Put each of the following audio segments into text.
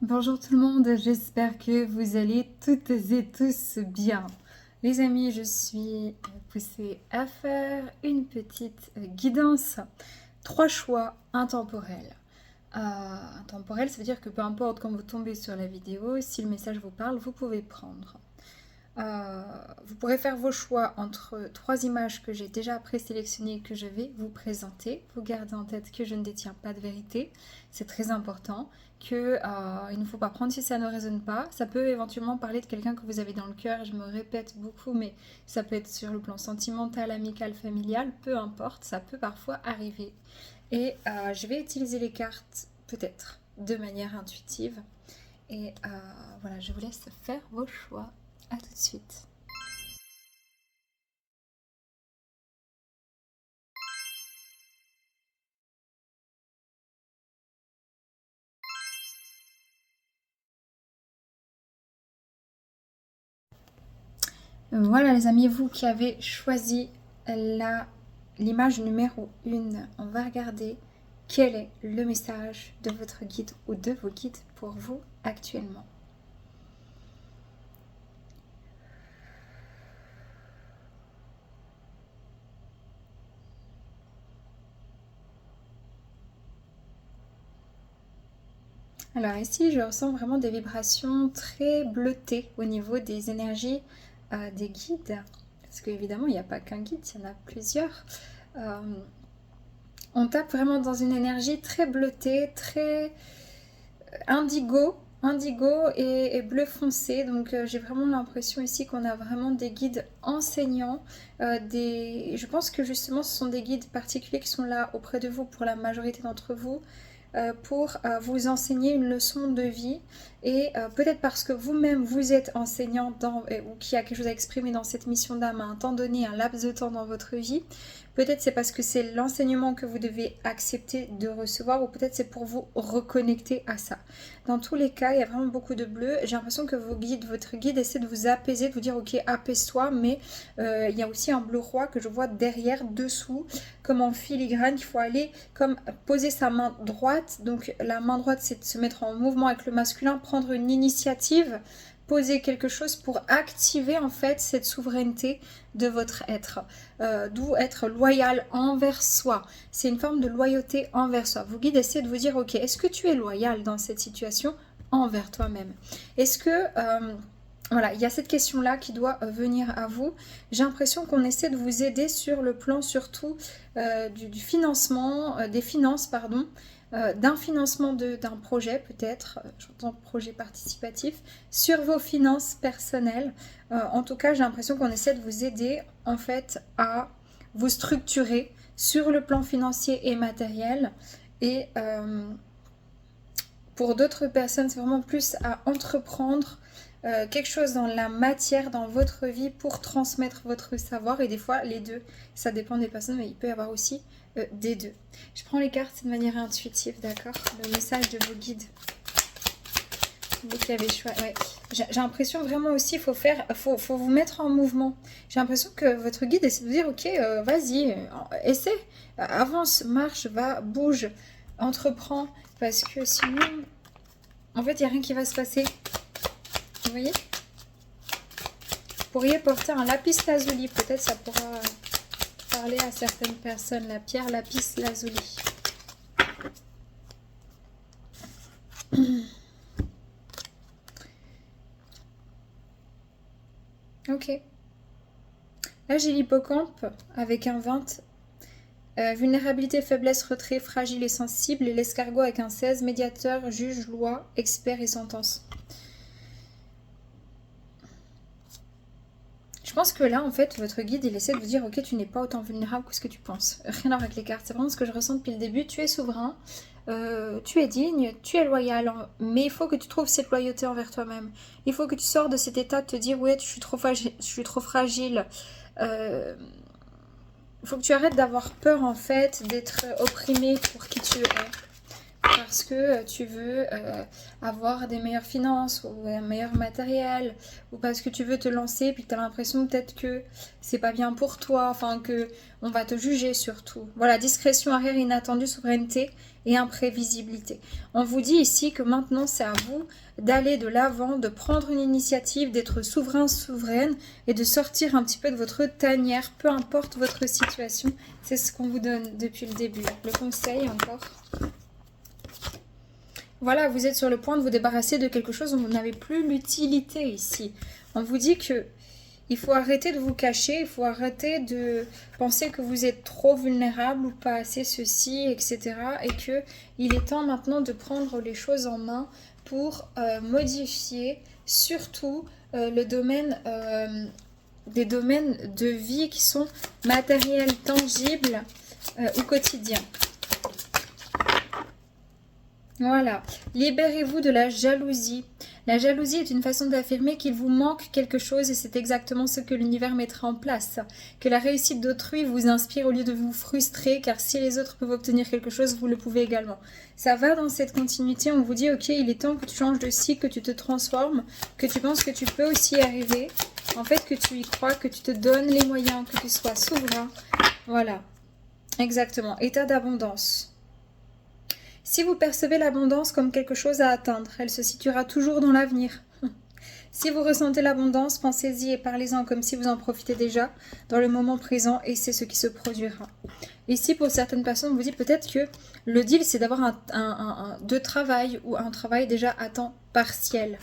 Bonjour tout le monde, j'espère que vous allez toutes et tous bien. Les amis, je suis poussée à faire une petite guidance. 3 choix intemporels. Intemporel, ça veut dire que peu importe quand vous tombez sur la vidéo, si le message vous parle, vous pouvez prendre. Vous pourrez faire vos choix entre 3 images que j'ai déjà présélectionnées et que je vais vous présenter. Vous gardez en tête que je ne détiens pas de vérité, c'est très important, qu'il ne faut pas prendre si ça ne résonne pas. Ça peut éventuellement parler de quelqu'un que vous avez dans le cœur, je me répète beaucoup, mais ça peut être sur le plan sentimental, amical, familial, peu importe, ça peut parfois arriver. Et je vais utiliser les cartes peut-être de manière intuitive. Et voilà, je vous laisse faire vos choix. À tout de suite. Voilà les amis, vous qui avez choisi l'image numéro 1, on va regarder quel est le message de votre guide ou de vos guides pour vous actuellement. Alors ici, je ressens vraiment des vibrations très bleutées au niveau des énergies des guides. Parce qu'évidemment, il n'y a pas qu'un guide, il y en a plusieurs. On tape vraiment dans une énergie très bleutée, très indigo et bleu foncé. Donc j'ai vraiment l'impression ici qu'on a vraiment des guides enseignants. Je pense que justement ce sont des guides particuliers qui sont là auprès de vous pour la majorité d'entre vous. Pour vous enseigner une leçon de vie et peut-être parce que vous-même vous êtes enseignant ou qui a quelque chose à exprimer dans cette mission d'âme à un temps donné, un laps de temps dans votre vie, peut-être c'est parce que c'est l'enseignement que vous devez accepter de recevoir ou peut-être c'est pour vous reconnecter à ça. Dans tous les cas, il y a vraiment beaucoup de bleu. J'ai l'impression que votre guide essaie de vous apaiser, de vous dire ok apaise-toi, mais il y a aussi un bleu roi que je vois derrière, dessous, comme en filigrane, qu'il faut aller comme poser sa main droite. Donc la main droite, c'est de se mettre en mouvement avec le masculin, prendre une initiative, poser quelque chose pour activer en fait cette souveraineté de votre être. D'où être loyal envers soi. C'est une forme de loyauté envers soi. Vos guides essaient de vous dire, ok, est-ce que tu es loyal dans cette situation envers toi-même? Est-ce que... voilà, il y a cette question-là qui doit venir à vous. J'ai l'impression qu'on essaie de vous aider sur le plan surtout du financement, des finances, pardon, d'un financement d'un projet peut-être, j'entends projet participatif, sur vos finances personnelles. En tout cas, j'ai l'impression qu'on essaie de vous aider en fait à vous structurer sur le plan financier et matériel. Et pour d'autres personnes, c'est vraiment plus à entreprendre quelque chose dans la matière, dans votre vie pour transmettre votre savoir. Et des fois, les deux, ça dépend des personnes, mais il peut y avoir aussi des deux. Je prends les cartes de manière intuitive, d'accord? Le message de vos guides. Vous qui avez choisi. Ouais. J'ai l'impression vraiment aussi, faut vous mettre en mouvement. J'ai l'impression que votre guide essaie de vous dire, ok, vas-y, essaie, avance, marche, va, bouge, entreprends, parce que sinon, en fait, il n'y a rien qui va se passer. Vous voyez? Vous pourriez porter un lapis lazuli, peut-être ça pourra parler à certaines personnes, la pierre lapis lazuli. Ok. Là, j'ai l'hippocampe avec un 20. Vulnérabilité, faiblesse, retrait, fragile et sensible. Et l'escargot avec un 16. Médiateur, juge, loi, expert et sentence. Je pense que là, en fait, votre guide, il essaie de vous dire, ok, tu n'es pas autant vulnérable que ce que tu penses. Rien à voir avec les cartes. C'est vraiment ce que je ressens depuis le début. Tu es souverain, tu es digne, tu es loyal. Mais il faut que tu trouves cette loyauté envers toi-même. Il faut que tu sors de cet état de te dire, ouais, je suis trop fragile. Il faut que tu arrêtes d'avoir peur, en fait, d'être opprimé pour qui tu es. parce que tu veux avoir des meilleures finances ou un meilleur matériel, ou parce que tu veux te lancer puis que tu as l'impression peut-être que c'est pas bien pour toi, enfin que on va te juger surtout. Voilà, discrétion arrière inattendue, souveraineté et imprévisibilité. On vous dit ici que maintenant c'est à vous d'aller de l'avant, de prendre une initiative, d'être souverain, souveraine et de sortir un petit peu de votre tanière, peu importe votre situation. C'est ce qu'on vous donne depuis le début. Le conseil encore. Voilà, vous êtes sur le point de vous débarrasser de quelque chose dont vous n'avez plus l'utilité ici. On vous dit que il faut arrêter de vous cacher, il faut arrêter de penser que vous êtes trop vulnérable ou pas assez ceci, etc. Et que il est temps maintenant de prendre les choses en main pour modifier surtout le domaine, des domaines de vie qui sont matériels, tangibles ou quotidiens. Voilà, libérez-vous de la jalousie. La jalousie est une façon d'affirmer qu'il vous manque quelque chose et c'est exactement ce que l'univers mettra en place. Que la réussite d'autrui vous inspire au lieu de vous frustrer, car si les autres peuvent obtenir quelque chose, vous le pouvez également. Ça va dans cette continuité, on vous dit ok, il est temps que tu changes de cycle, que tu te transformes, que tu penses que tu peux aussi y arriver. En fait, que tu y crois, que tu te donnes les moyens, que tu sois souverain. Voilà, exactement, état d'abondance. Si vous percevez l'abondance comme quelque chose à atteindre, elle se situera toujours dans l'avenir. Si vous ressentez l'abondance, pensez-y et parlez-en comme si vous en profitez déjà dans le moment présent et c'est ce qui se produira. Ici, pour certaines personnes, on vous dit peut-être que le deal, c'est d'avoir de travail ou un travail déjà à temps partiel.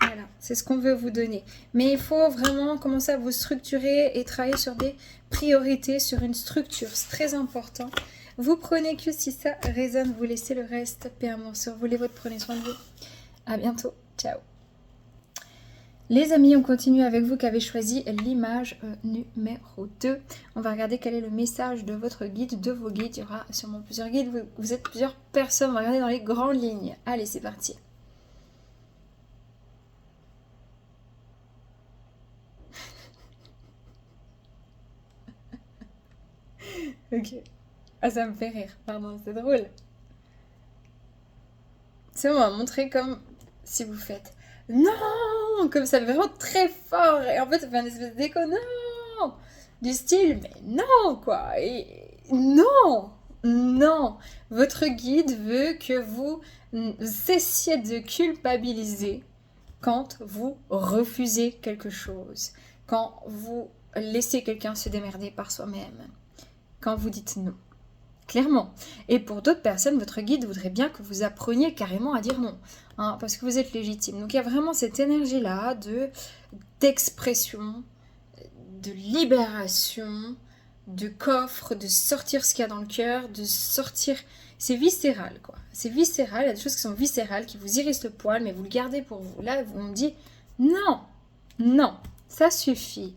Voilà, c'est ce qu'on veut vous donner. Mais il faut vraiment commencer à vous structurer et travailler sur des priorités, sur une structure. C'est très important. Vous prenez que si ça résonne, vous laissez le reste. Paix, amour sur vous, les vôtres, prenez soin de vous. À bientôt, ciao. Les amis, on continue avec vous qui avez choisi l'image numéro 2. On va regarder quel est le message de votre guide, de vos guides. Il y aura sûrement plusieurs guides, vous êtes plusieurs personnes. On va regarder dans les grandes lignes. Allez, c'est parti. Ok. Ah, ça me fait rire, pardon, c'est drôle. C'est bon, on va montrer comme si vous faites non, comme ça, vraiment très fort. Et en fait, ça fait un espèce d'écho, non, du style, mais non, quoi. Et non, non. Votre guide veut que vous cessiez de culpabiliser quand vous refusez quelque chose, quand vous laissez quelqu'un se démerder par soi-même, quand vous dites non. Clairement. Et pour d'autres personnes, votre guide voudrait bien que vous appreniez carrément à dire non, hein, parce que vous êtes légitime. Donc il y a vraiment cette énergie-là d'expression, de libération, de coffre, de sortir ce qu'il y a dans le cœur, de sortir... C'est viscéral, quoi. C'est viscéral, il y a des choses qui sont viscérales, qui vous hérissent le poil, mais vous le gardez pour vous. Là, on me dit, non, non, ça suffit.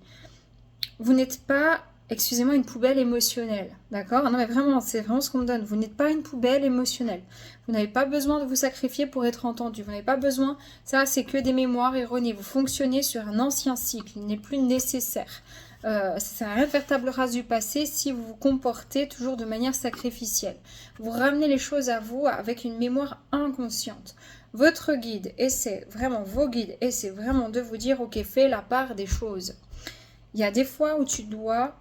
Vous n'êtes pas... excusez-moi, une poubelle émotionnelle, d'accord? Non mais vraiment, c'est vraiment ce qu'on me donne. Vous n'êtes pas une poubelle émotionnelle. Vous n'avez pas besoin de vous sacrifier pour être entendu. Vous n'avez pas besoin, ça c'est que des mémoires erronées. Vous fonctionnez sur un ancien cycle, il n'est plus nécessaire. Ça sert à rien de faire table rase du passé si vous vous comportez toujours de manière sacrificielle. Vous ramenez les choses à vous avec une mémoire inconsciente. Votre guide essaie, vraiment vos guides essaient vraiment de vous dire, ok, fais la part des choses. Il y a des fois où tu dois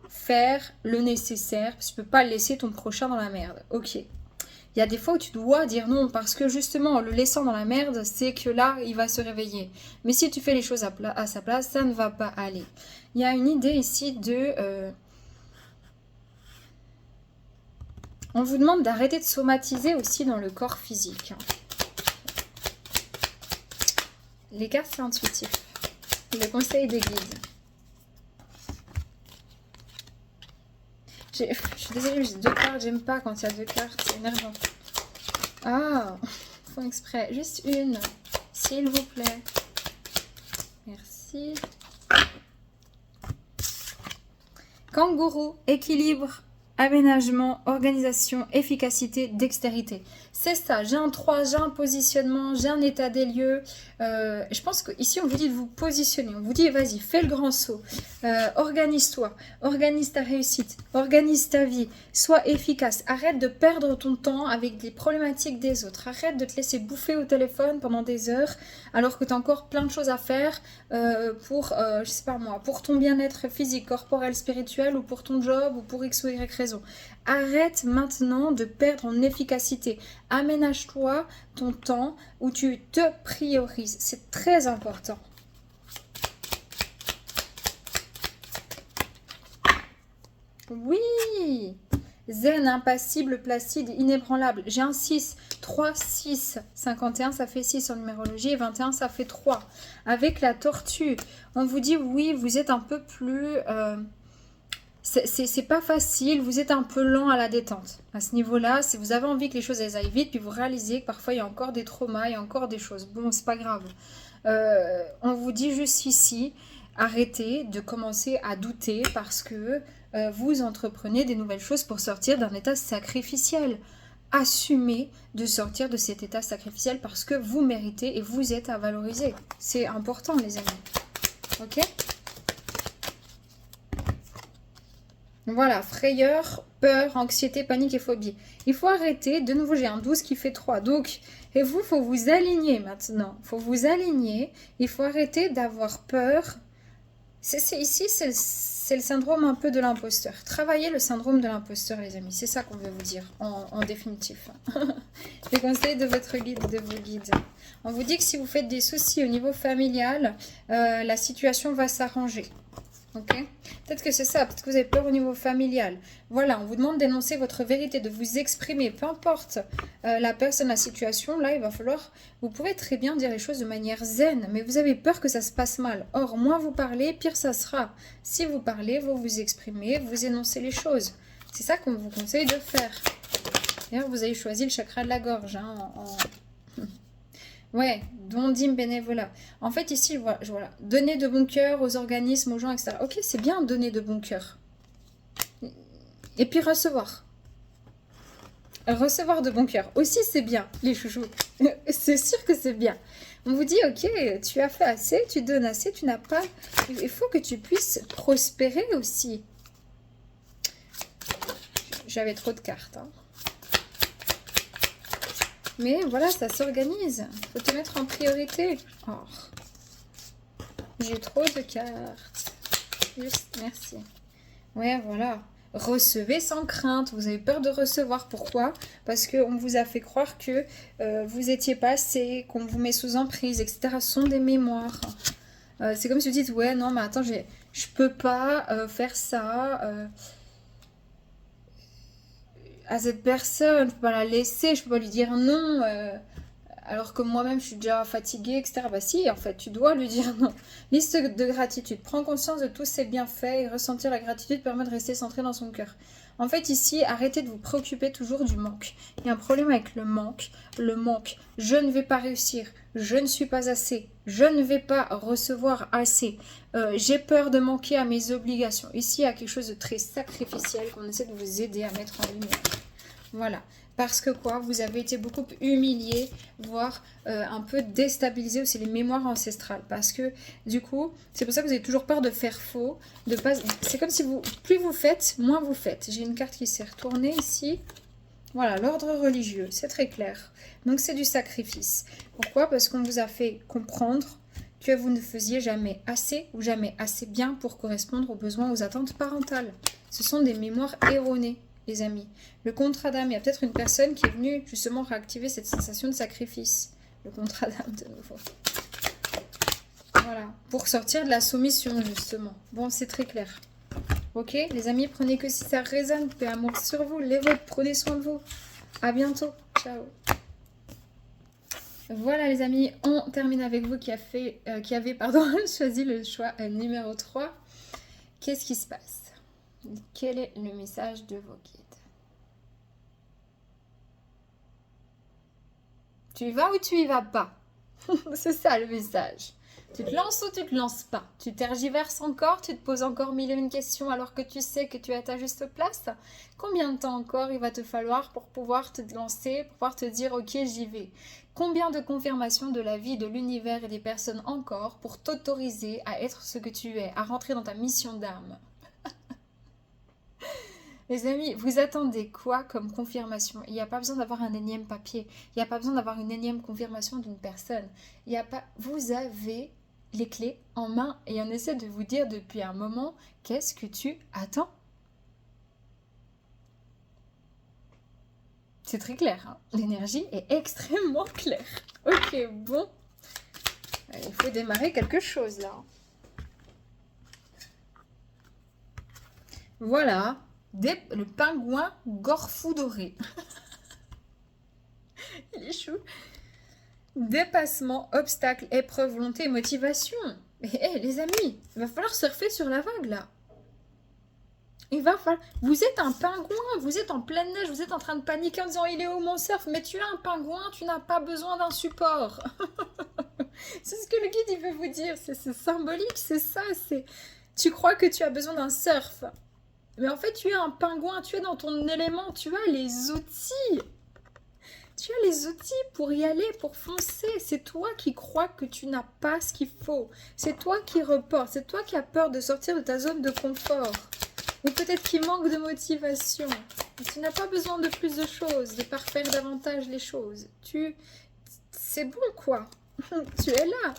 faire le nécessaire, parce que tu peux pas laisser ton prochain dans la merde. Ok. Il y a des fois où tu dois dire non, parce que justement, en le laissant dans la merde, c'est que là, il va se réveiller. Mais si tu fais les choses à sa place, ça ne va pas aller. Il y a une idée ici de... On vous demande d'arrêter de somatiser aussi dans le corps physique. Les cartes, c'est intuitif. Le conseil des guides. Je suis désolée, j'ai 2 cartes, j'aime pas quand il y a 2 cartes, c'est énervant. Ah, font exprès, juste une, s'il vous plaît. Merci. Kangourou, équilibre, aménagement, organisation, efficacité, dextérité. C'est ça, j'ai un 3, j'ai un positionnement, j'ai un état des lieux. Je pense qu'ici, on vous dit de vous positionner. On vous dit, vas-y, fais le grand saut. Organise-toi, organise ta réussite, organise ta vie, sois efficace. Arrête de perdre ton temps avec des problématiques des autres. Arrête de te laisser bouffer au téléphone pendant des heures alors que tu as encore plein de choses à faire pour, je sais pas moi, pour ton bien-être physique, corporel, spirituel ou pour ton job ou pour X ou Y raison. Arrête maintenant de perdre en efficacité. Aménage-toi ton temps où tu te priorises. C'est très important. Oui! Zen, impassible, placide, inébranlable. J'ai un 6, 3, 6. 51, ça fait 6 en numérologie et 21, ça fait 3. Avec la tortue, on vous dit oui, vous êtes un peu plus... c'est pas facile, vous êtes un peu lent à la détente. À ce niveau-là, si vous avez envie que les choses elles aillent vite, puis vous réalisez que parfois il y a encore des traumas, il y a encore des choses. Bon, c'est pas grave. On vous dit juste ici, arrêtez de commencer à douter parce que vous entreprenez des nouvelles choses pour sortir d'un état sacrificiel. Assumez de sortir de cet état sacrificiel parce que vous méritez et vous êtes à valoriser. C'est important, les amis. Ok ? Voilà, frayeur, peur, anxiété, panique et phobie. Il faut arrêter. De nouveau, j'ai un 12 qui fait 3. Donc, et vous, il faut vous aligner maintenant. Il faut vous aligner. Il faut arrêter d'avoir peur. Ici, c'est le syndrome un peu de l'imposteur. Travaillez le syndrome de l'imposteur, les amis. C'est ça qu'on veut vous dire, en définitif. Les conseils de votre guide, de vos guides. On vous dit que si vous faites des soucis au niveau familial, la situation va s'arranger. Ok, peut-être que c'est ça, peut-être que vous avez peur au niveau familial. Voilà, on vous demande d'énoncer votre vérité, de vous exprimer, peu importe la personne, la situation. Là, il va falloir, vous pouvez très bien dire les choses de manière zen, mais vous avez peur que ça se passe mal. Or, moins vous parlez, pire ça sera. Si vous parlez, vous vous exprimez, vous énoncez les choses. C'est ça qu'on vous conseille de faire. D'ailleurs, vous avez choisi le chakra de la gorge, hein, Ouais, don, dîme, bénévolat. En fait, ici, voilà, donner de bon cœur aux organismes, aux gens, etc. Ok, c'est bien donner de bon cœur. Et puis recevoir. Recevoir de bon cœur. Aussi, c'est bien, les chouchous. C'est sûr que c'est bien. On vous dit, ok, tu as fait assez, tu donnes assez, tu n'as pas... Il faut que tu puisses prospérer aussi. J'avais trop de cartes, hein. Mais voilà, ça s'organise. Faut te mettre en priorité. Oh. J'ai trop de cartes. Juste, merci. Ouais, voilà. Recevez sans crainte. Vous avez peur de recevoir. Pourquoi? Parce qu'on vous a fait croire que vous étiez pas assez, qu'on vous met sous emprise, etc. Ce sont des mémoires. C'est comme si vous dites, ouais, non, mais attends, je peux pas faire ça. À cette personne, je peux pas la laisser, je peux pas lui dire non, alors que moi-même je suis déjà fatiguée, etc. Bah si, en fait, tu dois lui dire non. Liste de gratitude, prends conscience de tous ses bienfaits et ressentir la gratitude permet de rester centré dans son cœur. En fait, ici, arrêtez de vous préoccuper toujours du manque. Il y a un problème avec le manque. Le manque, je ne vais pas réussir, je ne suis pas assez, je ne vais pas recevoir assez, j'ai peur de manquer à mes obligations. Ici, il y a quelque chose de très sacrificiel qu'on essaie de vous aider à mettre en lumière. Voilà. Parce que quoi, vous avez été beaucoup humilié, voire un peu déstabilisé aussi les mémoires ancestrales. Parce que du coup, c'est pour ça que vous avez toujours peur de faire faux. De pas... C'est comme si plus vous faites, moins vous faites. J'ai une carte qui s'est retournée ici. Voilà, l'ordre religieux, c'est très clair. Donc c'est du sacrifice. Pourquoi? Parce qu'on vous a fait comprendre que vous ne faisiez jamais assez ou jamais assez bien pour correspondre aux besoins, aux attentes parentales. Ce sont des mémoires erronées, les amis. Le contrat d'âme, il y a peut-être une personne qui est venue justement réactiver cette sensation de sacrifice. Le contrat d'âme de nouveau. Voilà, pour sortir de la soumission justement. Bon, c'est très clair. Ok, les amis, prenez que si ça résonne. Paix, amour sur vous, les vôtres, prenez soin de vous. À bientôt, ciao. Voilà les amis, on termine avec vous qui avez choisi le choix numéro 3. Qu'est-ce qui se passe? Quel est le message de vos guides? Tu y vas ou tu y vas pas? C'est ça le message. Tu te lances ou tu te lances pas? Tu tergiverses encore? Tu te poses encore mille et une questions alors que tu sais que tu es à ta juste place? Combien de temps encore il va te falloir pour pouvoir te lancer, pour pouvoir te dire ok j'y vais? Combien de confirmations de la vie, de l'univers et des personnes encore pour t'autoriser à être ce que tu es, à rentrer dans ta mission d'âme? Les amis, vous attendez quoi comme confirmation? Il n'y a pas besoin d'avoir un énième papier. Il n'y a pas besoin d'avoir une énième confirmation d'une personne. Il y a pas... Vous avez les clés en main et on essaie de vous dire depuis un moment qu'est-ce que tu attends. C'est très clair, hein. L'énergie est extrêmement claire. Ok, bon. Il faut démarrer quelque chose là. Voilà. Le pingouin gorfou doré. Il est chou. Dépassement, obstacle, épreuve, volonté, motivation. Mais les amis, il va falloir surfer sur la vague là. Il va falloir... Vous êtes un pingouin, vous êtes en pleine neige, vous êtes en train de paniquer en disant il est où mon surf? Mais tu es un pingouin, tu n'as pas besoin d'un support. C'est ce que le guide il veut vous dire, c'est symbolique, c'est ça. Tu crois que tu as besoin d'un surf. Mais en fait, tu es un pingouin, tu es dans ton élément, tu as les outils. Tu as les outils pour y aller, pour foncer. C'est toi qui crois que tu n'as pas ce qu'il faut. C'est toi qui reportes, c'est toi qui as peur de sortir de ta zone de confort. Ou peut-être qu'il manque de motivation. Tu n'as pas besoin de plus de choses, de parfaire davantage les choses. C'est bon quoi. Tu es là.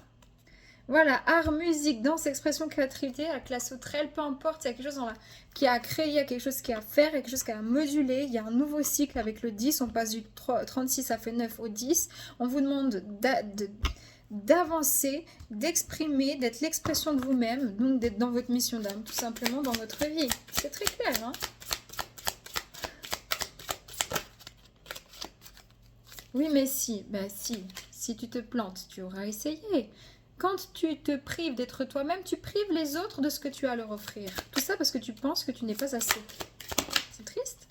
Voilà, art, musique, danse, expression, créativité, la classe sauterelle, peu importe, il y a quelque chose qui a créé, il y a quelque chose qui a à faire, il y a quelque chose qui a à moduler, il y a un nouveau cycle avec le 10, on passe du 36 ça fait 9 au 10, on vous demande d'avancer, d'exprimer, d'être l'expression de vous-même, donc d'être dans votre mission d'âme, tout simplement dans votre vie. C'est très clair, hein? Oui, mais si, si tu te plantes, tu auras essayé. Quand tu te prives d'être toi-même, tu prives les autres de ce que tu as à leur offrir. Tout ça parce que tu penses que tu n'es pas assez. C'est triste.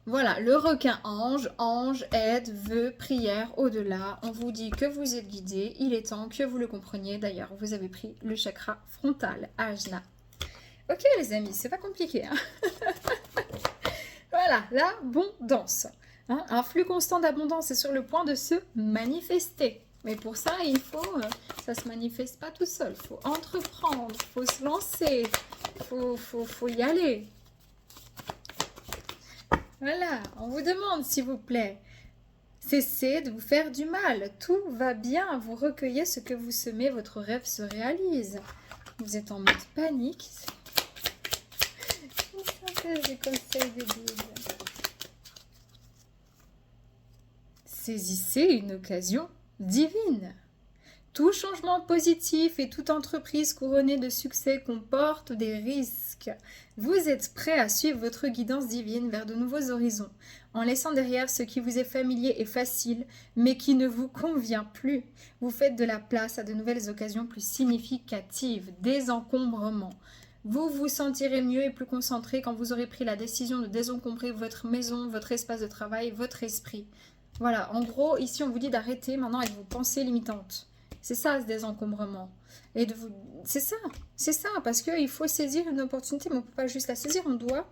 Voilà, le requin ange, aide, veut, prière, au-delà. On vous dit que vous êtes guidé, il est temps que vous le compreniez. D'ailleurs, vous avez pris le chakra frontal, Ajna. Ok les amis, c'est pas compliqué. Hein. Voilà, l'abondance. Hein, un flux constant d'abondance est sur le point de se manifester. Mais pour ça, ça se manifeste pas tout seul. Il faut entreprendre, il faut se lancer, il faut y aller. Voilà, on vous demande s'il vous plaît. Cessez de vous faire du mal. Tout va bien, vous recueillez ce que vous semez, votre rêve se réalise. Vous êtes en mode panique. C'est des conseils de guide. Saisissez une occasion divine. Tout changement positif et toute entreprise couronnée de succès comporte des risques. Vous êtes prêt à suivre votre guidance divine vers de nouveaux horizons, en laissant derrière ce qui vous est familier et facile, mais qui ne vous convient plus. Vous faites de la place à de nouvelles occasions plus significatives, désencombrement. Vous vous sentirez mieux et plus concentré quand vous aurez pris la décision de désencombrer votre maison, votre espace de travail, votre esprit. Voilà, en gros, ici on vous dit d'arrêter maintenant avec vos pensées limitantes. C'est ça ce désencombrement. Et c'est ça, parce qu'il faut saisir une opportunité, mais on ne peut pas juste la saisir, on doit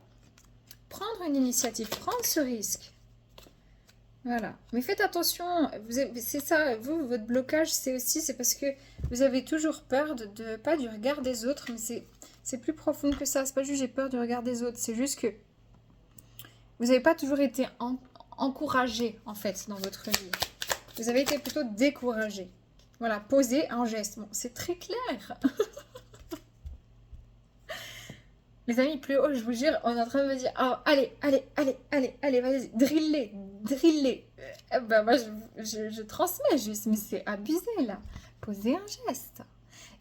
prendre une initiative, prendre ce risque. Voilà, mais faites attention, c'est ça, votre blocage, c'est parce que vous avez toujours peur pas du regard des autres, mais c'est plus profond que ça, c'est pas juste j'ai peur du regard des autres, c'est juste que vous n'avez pas toujours été encouragé en fait dans votre vie. Vous avez été plutôt découragé. Voilà, poser un geste. Bon, c'est très clair. Les amis, plus haut, je vous jure, on est en train de me dire oh, allez, vas-y, drillez. Ben moi, je transmets juste, mais c'est abusé là. Posez un geste.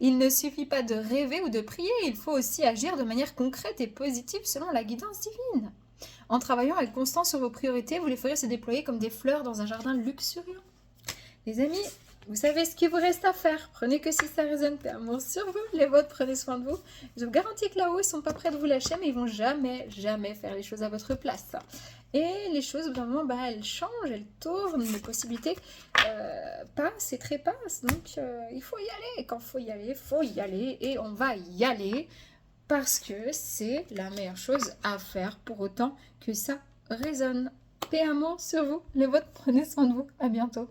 Il ne suffit pas de rêver ou de prier, il faut aussi agir de manière concrète et positive selon la guidance divine. En travaillant avec constance sur vos priorités, vous les ferez se déployer comme des fleurs dans un jardin luxuriant. Les amis, Vous savez ce qu'il vous reste à faire. Prenez que si ça résonne, paix, amour sur vous. Les vôtres, prenez soin de vous. Je vous garantis que là-haut, ils sont pas prêts de vous lâcher, mais ils vont jamais, jamais faire les choses à votre place. Et les choses, au bout d'un moment, bah, elles changent, elles tournent, les possibilités passent et trépassent. Donc, il faut y aller. Quand il faut y aller. Et on va y aller parce que c'est la meilleure chose à faire pour autant que ça résonne. Paix, amour sur vous. Les vôtres, prenez soin de vous. À bientôt.